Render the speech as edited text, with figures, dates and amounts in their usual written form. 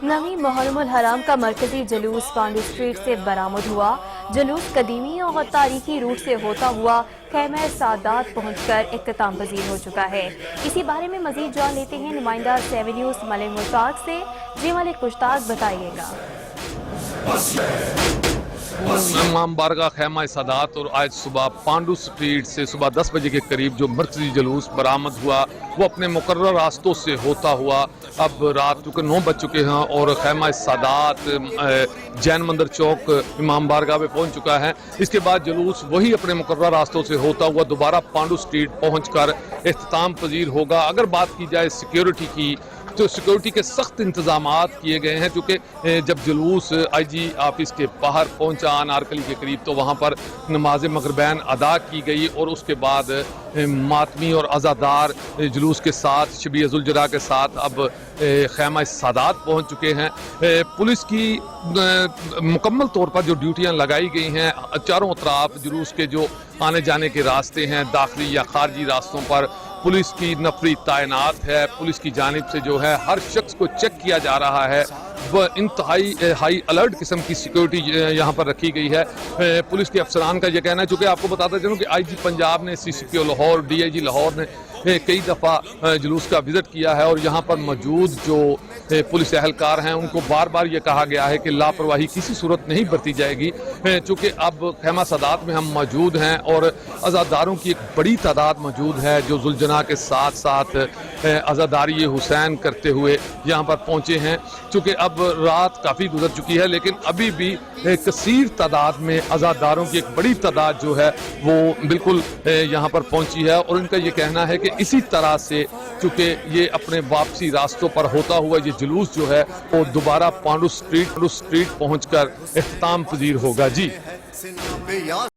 नवी मुहर्रमुल हराम का मरकजी जुलूस पांडू स्ट्रीट से बरामद हुआ। जुलूस कदीमी और तारीखी रूट से होता हुआ खैमा सादात पहुंचकर इख्तिताम पजीर हो चुका है। इसी बारे में मजीद जान लेते हैं नुमाइंदा 7 न्यूज़ मलिक मुश्ताक से। जी मलिक मुश्ताक, बताइएगा। इमाम बारगाह खैमा सादात और आज सुबह पांडू स्ट्रीट से सुबह 10 बजे के करीब जो मरकजी जुलूस बरामद हुआ वो अपने मुकर्रर रास्तों से होता हुआ अब रात चूँकि 9 बज चुके हैं और खैमा सादात जैन मंदिर चौक इमाम बारगाह में पहुंच चुका है। इसके बाद जुलूस वही अपने मुकर्रर रास्तों से होता हुआ दोबारा पांडू स्ट्रीट पहुंचकर इख्तिताम पजीर होगा। अगर बात की जाए सिक्योरिटी की तो सिक्योरिटी के सख्त इंतजामात किए गए हैं, क्योंकि जब जुलूस IG ऑफिस के बाहर पहुंचा अनारकली के करीब तो वहां पर नमाज मगरिबैन अदा की गई और उसके बाद मातमी और अज़ादार जुलूस के साथ शबीह जुलजरा के साथ अब खैमा सादात पहुंच चुके हैं। पुलिस की मुकम्मल तौर पर जो ड्यूटियां लगाई गई हैं चारों तरफ जुलूस के जो आने जाने के रास्ते हैं दाखिली या खारजी रास्तों पर पुलिस की नफरी तैनात है। पुलिस की जानिब से जो है हर शख्स को चेक किया जा रहा है। वह इंतहाई हाई अलर्ट किस्म की सिक्योरिटी यहाँ पर रखी गई है। पुलिस के अफसरान का यह कहना है, चूँकि आपको बताता चलूँ कि IG पंजाब ने CCPO लाहौर DIG लाहौर ने कई दफ़ा जुलूस का विज़िट किया है और यहाँ पर मौजूद जो पुलिस एहलकार हैं उनको बार बार ये कहा गया है कि लापरवाही किसी सूरत नहीं बरती जाएगी। चूँकि अब खैमा सादात में हम मौजूद हैं और अज़ादारों की एक बड़ी तादाद मौजूद है जो जुलजना के साथ साथ अज़ादारी हुसैन करते हुए यहाँ पर पहुँचे हैं। चूँकि अब रात काफ़ी गुजर चुकी है लेकिन अभी भी कसीर तादाद में अज़ादारों की एक बड़ी तादाद जो है वो बिल्कुल यहाँ पर पहुँची है और उनका ये कहना है कि इसी तरह से चूँकि ये अपने वापसी रास्तों पर होता हुआ ये जुलूस जो है वो दोबारा पांडू स्ट्रीट पहुंचकर इख्तिताम पजीर होगा। जी।